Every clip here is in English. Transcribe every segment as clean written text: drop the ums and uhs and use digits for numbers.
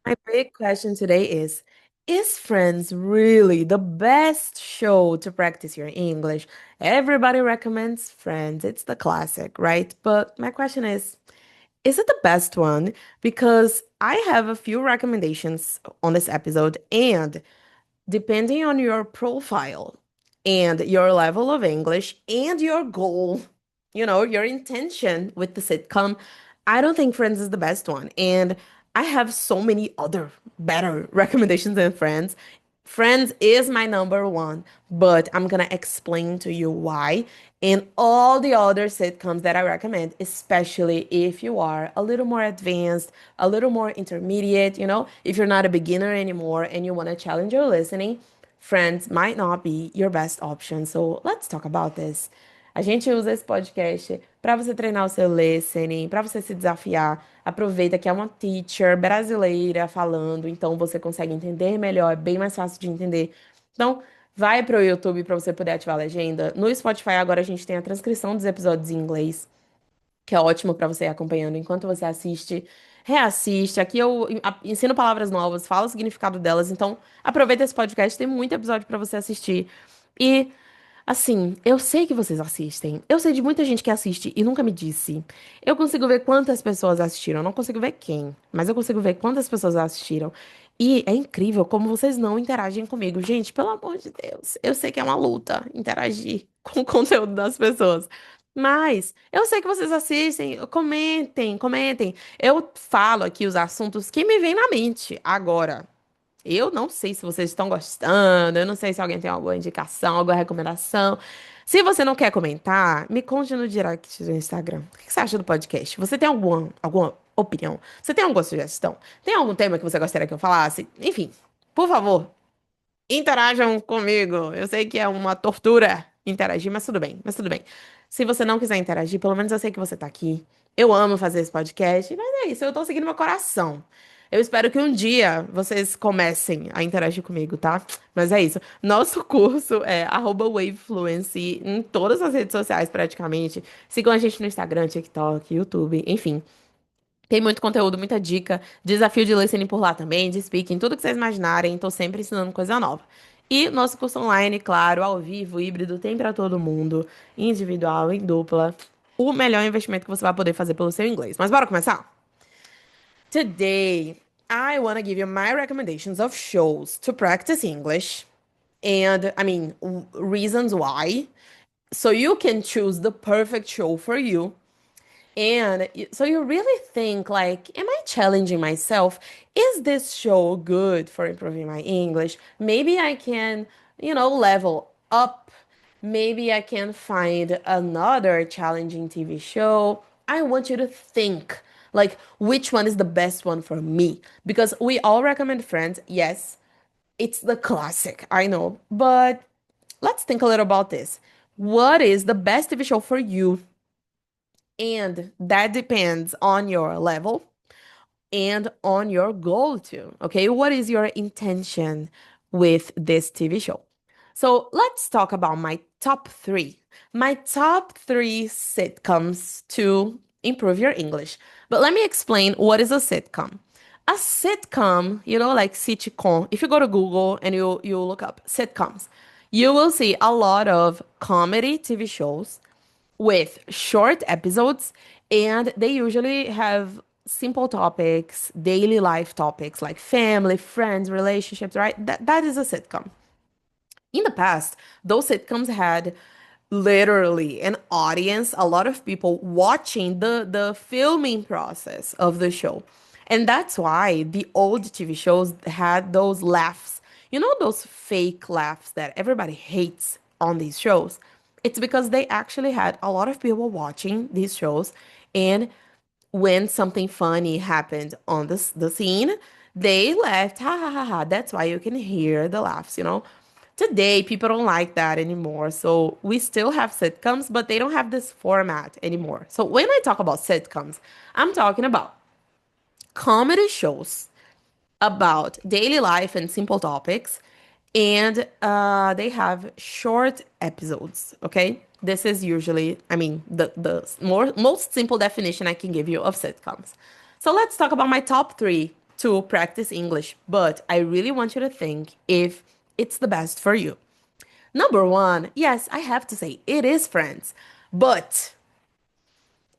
My big question today is Friends really the best show to practice your English? Everybody recommends Friends. It's the classic, right? But my question is it the best one? Because I have a few recommendations on this episode, and depending on your profile and your level of English and your goal, your intention with the sitcom, I don't think Friends is the best one. And I have so many other better recommendations than Friends. Friends is my number one, but I'm gonna explain to you why and all the other sitcoms that I recommend, especially if you are a little more advanced, a little more intermediate, if you're not a beginner anymore and you want to challenge your listening, Friends might not be your best option. So let's talk about this. A gente usa esse podcast para você treinar o seu listening, para você se desafiar. Aproveita que é uma teacher brasileira falando, então você consegue entender melhor, é bem mais fácil de entender. Então, vai para o YouTube para você poder ativar a legenda. No Spotify agora a gente tem a transcrição dos episódios em inglês, que é ótimo para você ir acompanhando enquanto você assiste, reassiste. Aqui eu ensino palavras novas, falo o significado delas, então aproveita esse podcast, tem muito episódio para você assistir. E assim, eu sei que vocês assistem. Eu sei de muita gente que assiste e nunca me disse. Eu consigo ver quantas pessoas assistiram. Eu não consigo ver quem, mas eu consigo ver quantas pessoas assistiram. E é incrível como vocês não interagem comigo. Gente, pelo amor de Deus. Eu sei que é uma luta interagir com o conteúdo das pessoas. Mas eu sei que vocês assistem. Comentem, comentem. Eu falo aqui os assuntos que me vêm na mente agora. Eu não sei se vocês estão gostando, eu não sei se alguém tem alguma indicação, alguma recomendação. Se você não quer comentar, me conte no direct do Instagram. O que você acha do podcast? Você tem alguma opinião? Você tem alguma sugestão? Tem algum tema que você gostaria que eu falasse? Enfim, por favor, interajam comigo. Eu sei que é uma tortura interagir, mas tudo bem, mas tudo bem. Se você não quiser interagir, pelo menos eu sei que você tá aqui. Eu amo fazer esse podcast, mas é isso, eu tô seguindo meu coração. Eu espero que um dia vocês comecem a interagir comigo, tá? Mas é isso. Nosso curso é @wavefluency em todas as redes sociais, praticamente. Sigam a gente no Instagram, TikTok, YouTube, enfim. Tem muito conteúdo, muita dica, desafio de listening por lá também, de speaking, tudo que vocês imaginarem, tô sempre ensinando coisa nova. E nosso curso online, claro, ao vivo, híbrido, tem pra todo mundo, individual, em dupla. O melhor investimento que você vai poder fazer pelo seu inglês. Mas bora começar? Today, I want to give you my recommendations of shows to practice English and, reasons why, so you can choose the perfect show for you. And so you really think like, am I challenging myself? Is this show good for improving my English? Maybe I can, level up. Maybe I can find another challenging TV show. I want you to think like which one is the best one for me because we all recommend Friends. Yes, it's the classic, I know. But let's think a little about this. What is the best TV show for you? And that depends on your level and on your goal too. Okay, what is your intention with this TV show? So let's talk about my top three. My top three sitcoms to improve your English. But let me explain what is a sitcom. A sitcom, like sitcom. If you go to Google and you look up sitcoms, you will see a lot of comedy TV shows with short episodes, and they usually have simple topics, daily life topics like family, friends, relationships, right? That is a sitcom. In the past, those sitcoms had literally an audience, a lot of people watching the filming process of the show. And that's why the old TV shows had those laughs. You know those fake laughs that everybody hates on these shows? It's because they actually had a lot of people watching these shows, and when something funny happened on the scene, they laughed, ha ha ha ha. That's why you can hear the laughs. Today, people don't like that anymore. So we still have sitcoms, but they don't have this format anymore. So when I talk about sitcoms, I'm talking about comedy shows about daily life and simple topics, and they have short episodes. Okay, this is usually, the most simple definition I can give you of sitcoms. So let's talk about my top three. to practice English, but I really want you to think if it's the best for you. Number one, yes, I have to say it is Friends, but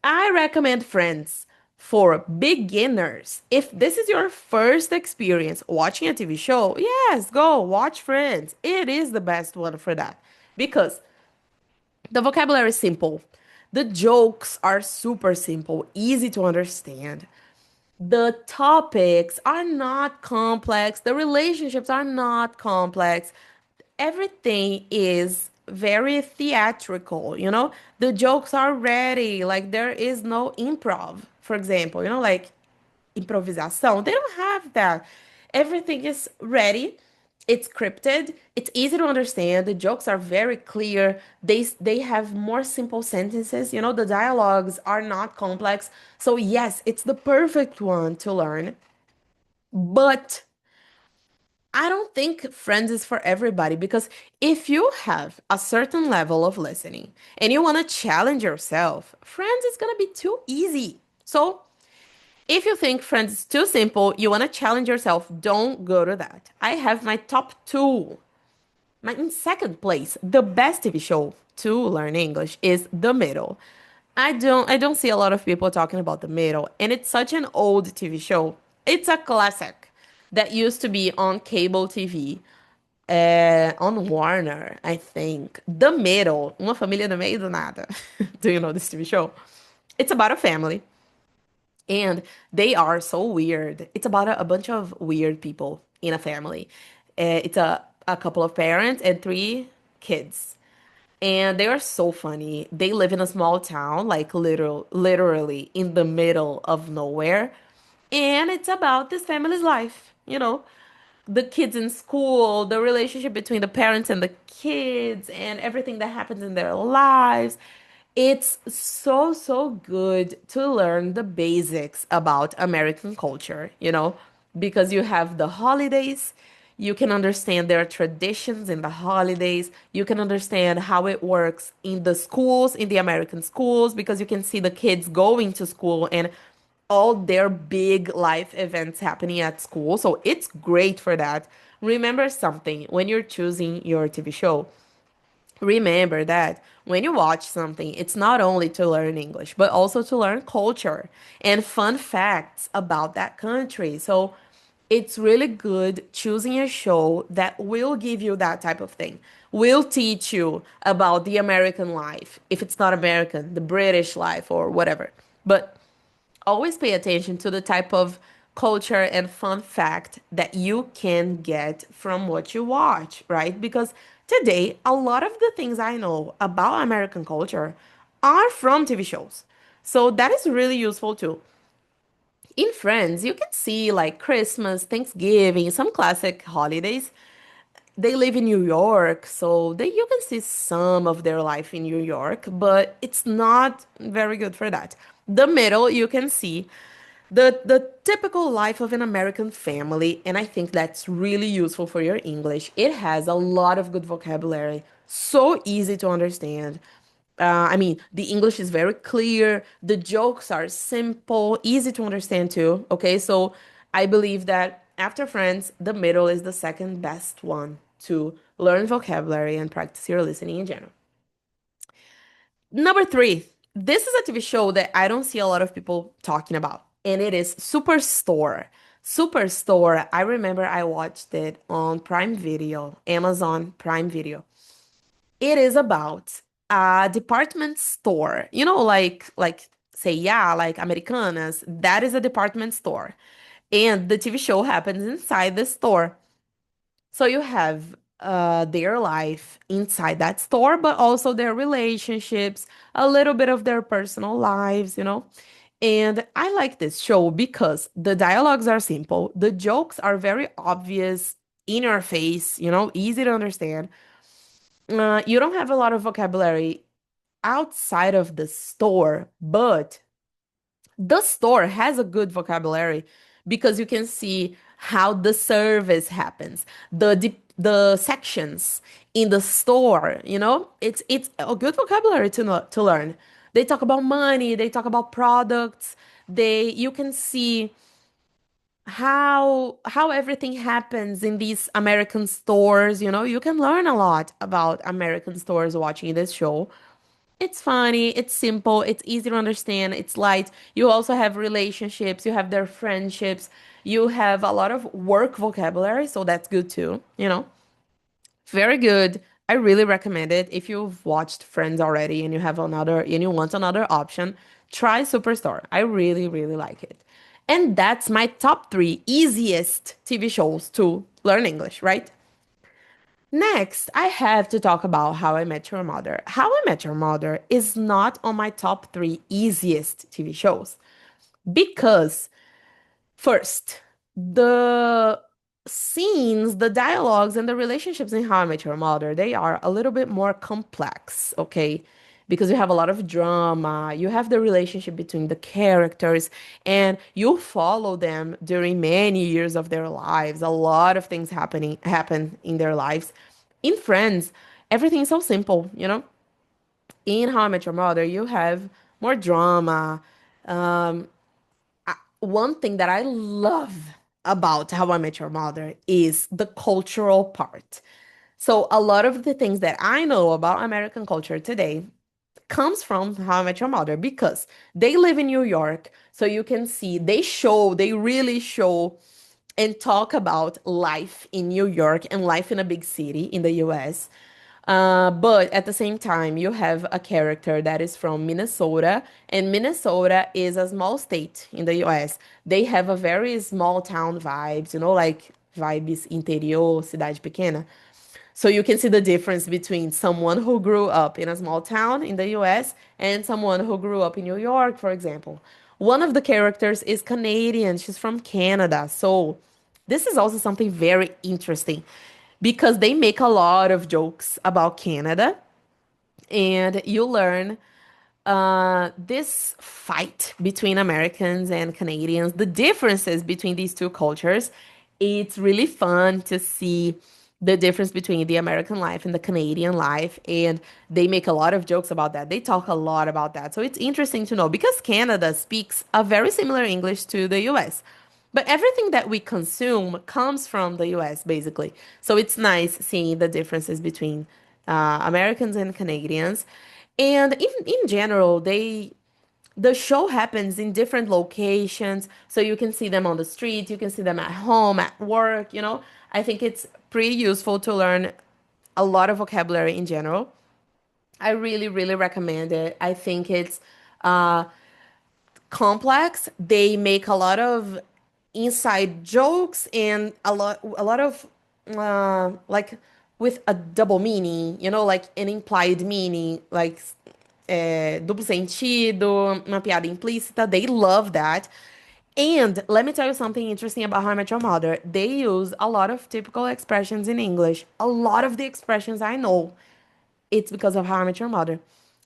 I recommend Friends for beginners. If this is your first experience watching a TV show, yes, go watch Friends. It is the best one for that because the vocabulary is simple. The jokes are super simple, easy to understand. The topics are not complex. The relationships are not complex. Everything is very theatrical, you know? The jokes are ready. Like there is no improv, for example, you know, like improvisação. They don't have that. Everything is ready. It's scripted. It's easy to understand. The jokes are very clear. They have more simple sentences. You know, the dialogues are not complex. So yes, it's the perfect one to learn. But I don't think Friends is for everybody because if you have a certain level of listening and you want to challenge yourself, Friends is going to be too easy. So if you think Friends is too simple, you want to challenge yourself, don't go to that. I have my top two. My in second place, the best TV show to learn English is The Middle. I don't see a lot of people talking about The Middle, and it's such an old TV show. It's a classic that used to be on cable TV, on Warner, I think. The Middle, Uma Família no Meio do Nada. Do you know this TV show? It's about a family and they are so weird. It's about a bunch of weird people in a family. It's a couple of parents and three kids. And they are so funny. They live in a small town, like literally in the middle of nowhere. And it's about this family's life, you know, the kids in school, the relationship between the parents and the kids, and everything that happens in their lives. It's so, so good to learn the basics about American culture, you know, because you have the holidays, you can understand their traditions in the holidays, you can understand how it works in the schools, in the American schools, because you can see the kids going to school and all their big life events happening at school. So it's great for that. Remember something when you're choosing your TV show. Remember that when you watch something, it's not only to learn English, but also to learn culture and fun facts about that country. So it's really good choosing a show that will give you that type of thing, will teach you about the American life, if it's not American, the British life or whatever. But always pay attention to the type of culture and fun fact that you can get from what you watch, right? Because today, a lot of the things I know about American culture are from TV shows. So that is really useful too. In Friends, you can see like Christmas, Thanksgiving, some classic holidays. They live in New York, so you can see some of their life in New York, but it's not very good for that. The middle, you can see the typical life of an American family, and I think that's really useful for your English. It has a lot of good vocabulary, so easy to understand. I mean, the English is very clear. The jokes are simple, easy to understand too. Okay, so I believe that after Friends, the middle is the second best one to learn vocabulary and practice your listening in general. Number three, this is a TV show that I don't see a lot of people talking about, and it is Superstore. Superstore, I remember I watched it on Prime Video, Amazon Prime Video. It is about a department store. You know, like say yeah, like Americanas, that is a department store. And the TV show happens inside the store. So you have their life inside that store, but also their relationships, a little bit of their personal lives, you know. And I like this show because the dialogues are simple, the jokes are very obvious, in your face, you know, easy to understand. You don't have a lot of vocabulary outside of the store, but the store has a good vocabulary because you can see how the service happens, the sections in the store, you know? It's a good vocabulary to learn. They talk about money, they talk about products. They you can see how everything happens in these American stores, you can learn a lot about American stores watching this show. It's funny, it's simple, it's easy to understand, it's light. You also have relationships, you have their friendships, you have a lot of work vocabulary, so that's good too. Very good. I really recommend it. If you've watched Friends already and you want another option, try Superstore. I really, really like it. And that's my top three easiest TV shows to learn English, right? Next, I have to talk about How I Met Your Mother. How I Met Your Mother is not on my top three easiest TV shows because first, the scenes, the dialogues, and the relationships in How I Met Your Mother, they are a little bit more complex, okay? Because you have a lot of drama, you have the relationship between the characters, and you follow them during many years of their lives. A lot of things happen in their lives. In Friends, everything is so simple. In How I Met Your Mother, you have more drama. Um, One thing that I love about How I Met Your Mother is the cultural part. So a lot of the things that I know about American culture today comes from How I Met Your Mother because they live in New York. So you can see they really show and talk about life in New York and life in a big city in the US. But at the same time, you have a character that is from Minnesota, and Minnesota is a small state in the US. They have a very small town vibes, like vibes interior, cidade pequena. So you can see the difference between someone who grew up in a small town in the US and someone who grew up in New York, for example. One of the characters is Canadian. She's from Canada. So this is also something very interesting because they make a lot of jokes about Canada and you learn this fight between Americans and Canadians, the differences between these two cultures. It's really fun to see the difference between the American life and the Canadian life. And they make a lot of jokes about that. They talk a lot about that. So it's interesting to know because Canada speaks a very similar English to the US. But everything that we consume comes from the US, basically. So it's nice seeing the differences between Americans and Canadians. And in general, the show happens in different locations, so you can see them on the street, you can see them at home, at work. I think it's pretty useful to learn a lot of vocabulary in general. I really, really recommend it. I think it's uh, complex. They make a lot of inside jokes and a lot of like with a double meaning, like an implied meaning, like duplo sentido, uma piada implícita. They love that. And let me tell you something interesting about How I Met Your Mother. They use a lot of typical expressions in English. A lot of the expressions I know it's because of How I Met Your Mother.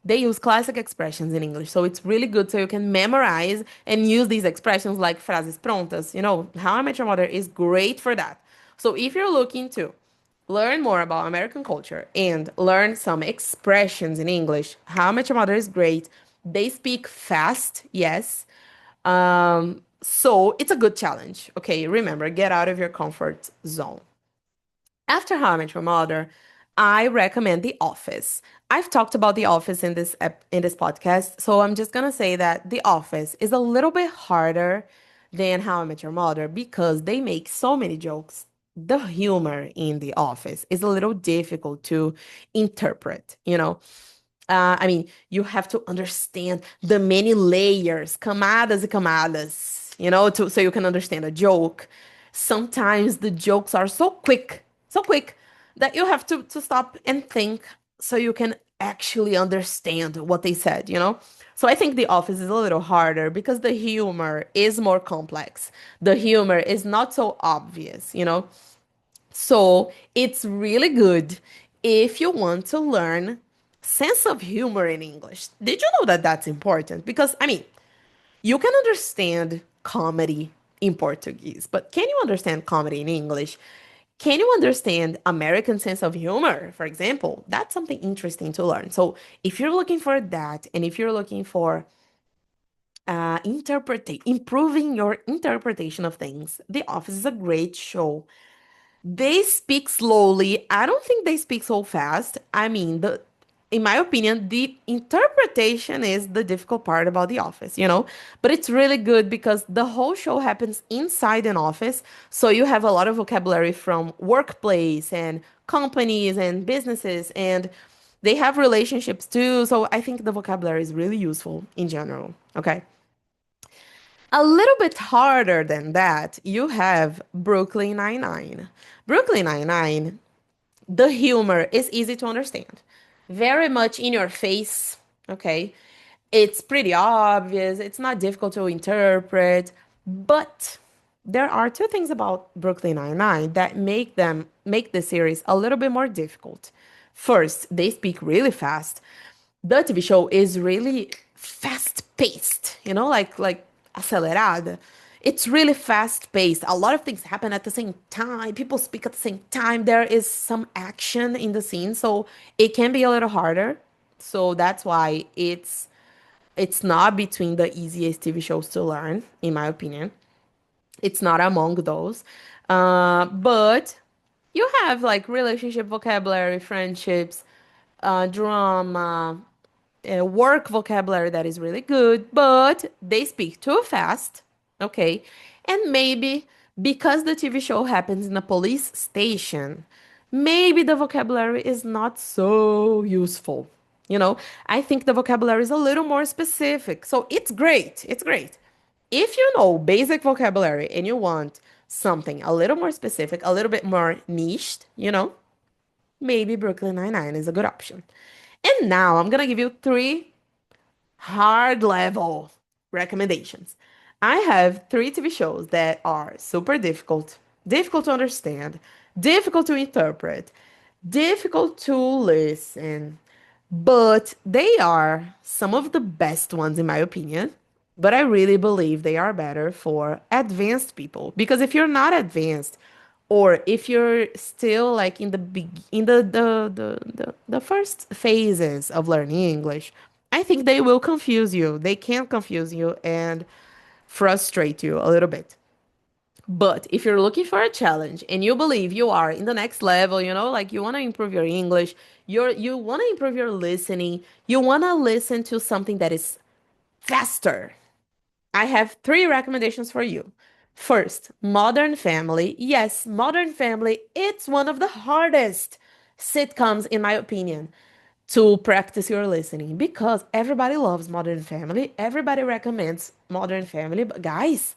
They use classic expressions in English, so it's really good so you can memorize and use these expressions like frases prontas. How I Met Your Mother is great for that. So if you're looking to learn more about American culture and learn some expressions in English, How I Met Your Mother is great. They speak fast, yes. So it's a good challenge. Okay, remember, get out of your comfort zone. After How I Met Your Mother, I recommend The Office. I've talked about The Office in this podcast, so I'm just gonna say that The Office is a little bit harder than How I Met Your Mother because they make so many jokes. The humor in The Office is a little difficult to interpret. I mean, you have to understand the many layers, camadas e camadas, so you can understand a joke. Sometimes the jokes are so quick that you have to stop and think so you can actually understand what they said. So I think The Office is a little harder because the humor is more complex. The humor is not so obvious. So it's really good if you want to learn sense of humor in English. Did you know that that's important? Because, I mean, you can understand comedy in Portuguese, but can you understand comedy in English? Can you understand American sense of humor, for example? That's something interesting to learn. So if you're looking for that, and if you're looking for Improving your interpretation of things. The Office is a great show. They speak slowly. I don't think they speak so fast. I mean, in my opinion, the interpretation is the difficult part about The Office, you know? But it's really good because the whole show happens inside an office. So you have a lot of vocabulary from workplace and companies and businesses, and they have relationships too. So I think the vocabulary is really useful in general. Okay. A little bit harder than that, you have Brooklyn Nine-Nine. Brooklyn Nine-Nine, the humor is easy to understand. Very much in your face, okay? It's pretty obvious, it's not difficult to interpret, but there are two things about Brooklyn Nine-Nine that make the series a little bit more difficult. First, they speak really fast. The TV show is really fast paced, you know, like acelerada. It's really fast paced. A lot of things happen at the same time. People speak at the same time. There is some action in the scene, so it can be a little harder. So that's why it's not between the easiest TV shows to learn, in my opinion. It's not among those. But you have like relationship vocabulary, friendships, drama, work vocabulary that is really good, but they speak too fast. Okay. And maybe because the TV show happens in a police station, maybe the vocabulary is not so useful. You know, I think the vocabulary is a little more specific. So it's great. It's great. If you know basic vocabulary and you want something a little more specific, a little bit more niched, you know, maybe Brooklyn Nine-Nine is a good option. And now I'm gonna give you three hard level recommendations. I have three TV shows that are super difficult, difficult to understand, difficult to interpret, difficult to listen, but they are some of the best ones in my opinion. But I really believe they are better for advanced people because if you're not advanced, or if you're still like in the in the first phases of learning English, I think they will confuse you. They can confuse you and frustrate you a little bit. But if you're looking for a challenge and you believe you are in the next level, you know, like you want to improve your English, you want to improve your listening, you want to listen to something that is faster, I have three recommendations for you. First, Modern Family. Yes, Modern Family, it's one of the hardest sitcoms, in my opinion, to practice your listening because everybody loves Modern Family. Everybody recommends Modern Family, but guys,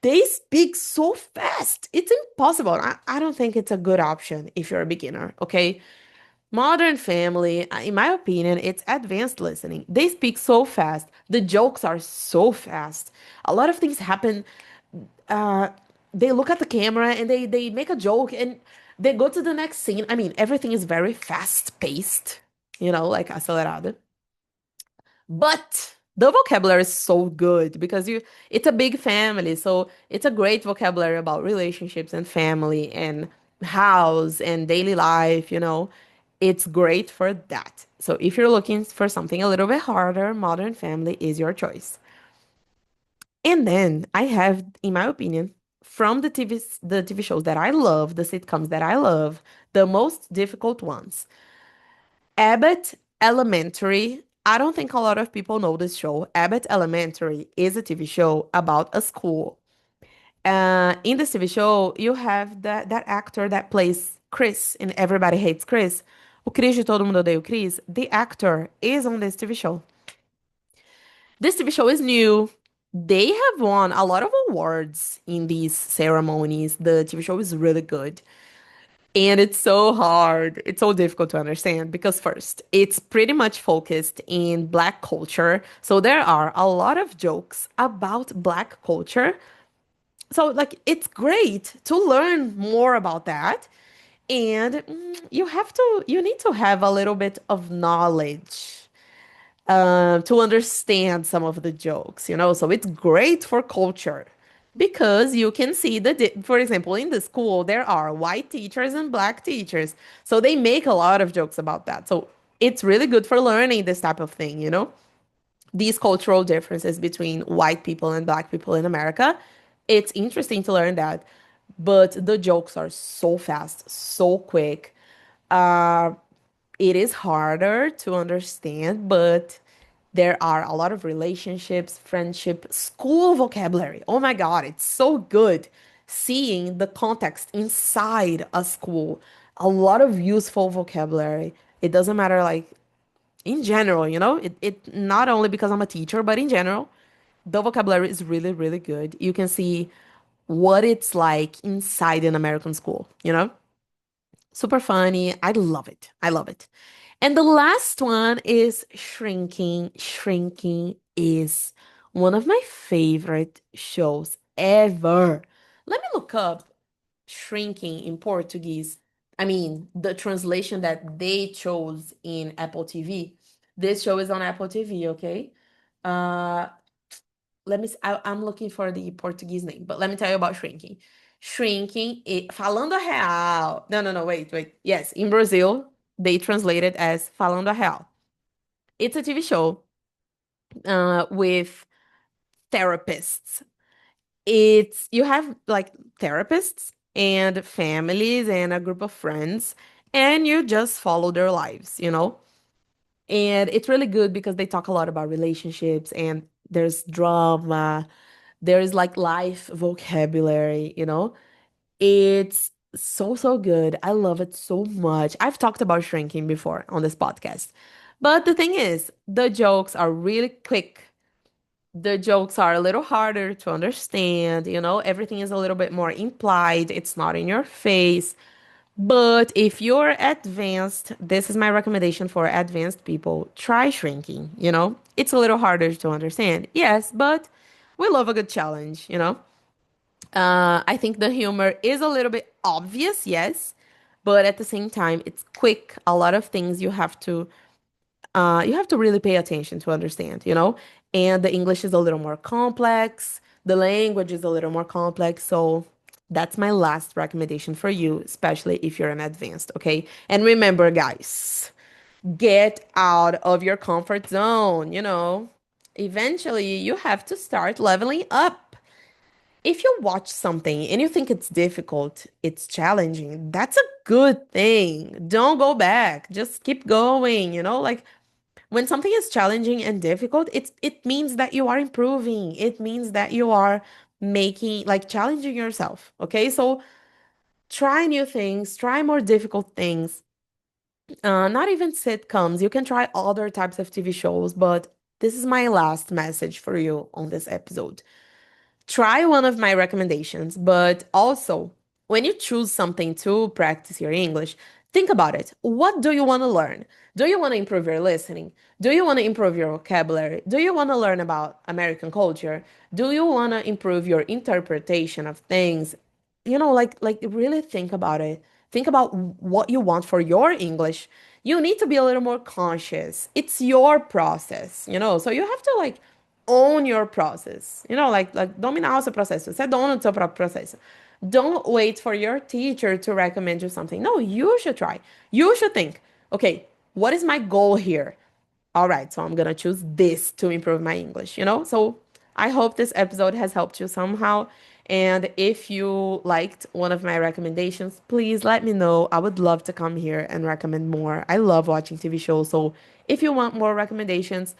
they speak so fast. It's impossible. I don't think it's a good option if you're a beginner, okay? Modern Family, in my opinion, it's advanced listening. They speak so fast. The jokes are so fast. A lot of things happen. Uh, they look at the camera and they make a joke and they go to the next scene. I mean, everything is very fast paced, you know, like acelerado. But the vocabulary is so good because it's a big family. So it's a great vocabulary about relationships and family and house and daily life, you know. It's great for that. So if you're looking for something a little bit harder, Modern Family is your choice. And then I have, in my opinion, from the TV shows that I love, the sitcoms that I love, the most difficult ones. Abbott Elementary. I don't think a lot of people know this show. Abbott Elementary is a TV show about a school. In this TV show, you have that actor that plays Chris in Everybody Hates Chris. O Chris de Todo Mundo Odeia o Chris. The actor is on this TV show. This TV show is new. They have won a lot of awards in these ceremonies. The TV show is really good. And it's so hard. It's so difficult to understand because, first, it's pretty much focused in Black culture. So there are a lot of jokes about Black culture. So, like, it's great to learn more about that. And you need to have a little bit of knowledge to understand some of the jokes, you know? So it's great for culture because you can see for example, in the school, there are white teachers and black teachers. So they make a lot of jokes about that. So it's really good for learning this type of thing, you know? these cultural differences between white people and black people in America. It's interesting to learn that, but the jokes are so fast, so quick. Uh, it is harder to understand, but there are a lot of relationships, friendship, school vocabulary. Oh my God, it's so good seeing the context inside a school. A lot of useful vocabulary. It doesn't matter, like, in general, it not only because I'm a teacher, but in general, the vocabulary is really, really good. You can see what it's like inside an American school. Super funny. I love it. I love it. And the last one is shrinking. Shrinking is one of my favorite shows ever. Let me look up shrinking in Portuguese. I mean, the translation that they chose in Apple TV. This show is on Apple TV, okay? Uh, let me. I'm looking for the Portuguese name, but let me tell you about shrinking. Shrinking, falando a real. No, no, no. Wait, wait. Yes, in Brazil, they translate it as falando a real. It's a TV show with therapists. It's you have like therapists and families and a group of friends, and you just follow their lives. And it's really good because they talk a lot about relationships and there's drama, there is like life vocabulary. It's so, so good. I love it so much. I've talked about shrinking before on this podcast. But the thing is, the jokes are really quick. The jokes are a little harder to understand. Everything is a little bit more implied. It's not in your face. But if you're advanced, this is my recommendation for advanced people. Try shrinking. It's a little harder to understand, yes, but we love a good challenge. I think the humor is a little bit obvious, yes, but at the same time, it's quick. A lot of things you have to really pay attention to understand. And the English is a little more complex. The language is a little more complex. So that's my last recommendation for you, especially if you're an advanced, okay? And remember, guys, get out of your comfort zone. Eventually, you have to start leveling up. If you watch something and you think it's difficult, it's challenging, that's a good thing. Don't go back. Just keep going. Like when something is challenging and difficult, it means that you are improving. It means that you are making like challenging yourself. Okay? So try new things, try more difficult things. Not even sitcoms. You can try other types of TV shows, but this is my last message for you on this episode. Try one of my recommendations, but also when you choose something to practice your English, think about it. What do you want to learn? Do you want to improve your listening? Do you want to improve your vocabulary? Do you want to learn about American culture? Do you want to improve your interpretation of things? Like really think about it. Think about what you want for your English. You need to be a little more conscious. It's your process. So you have to like own your process. Like dominar o seu processo. Você é dono do seu próprio processo. Don't wait for your teacher to recommend you something. No, you should try. You should think, okay, what is my goal here? All right, so I'm gonna choose this to improve my English. So I hope this episode has helped you somehow. And if you liked one of my recommendations, please let me know. I would love to come here and recommend more. I love watching TV shows. So if you want more recommendations,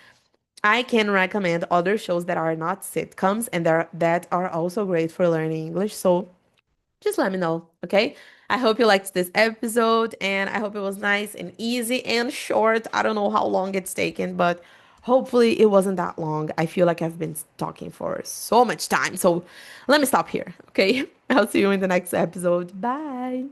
I can recommend other shows that are not sitcoms and that are also great for learning English. So just let me know, okay? I hope you liked this episode and I hope it was nice and easy and short. I don't know how long it's taken, but hopefully it wasn't that long. I feel like I've been talking for so much time. So let me stop here, okay? I'll see you in the next episode. Bye.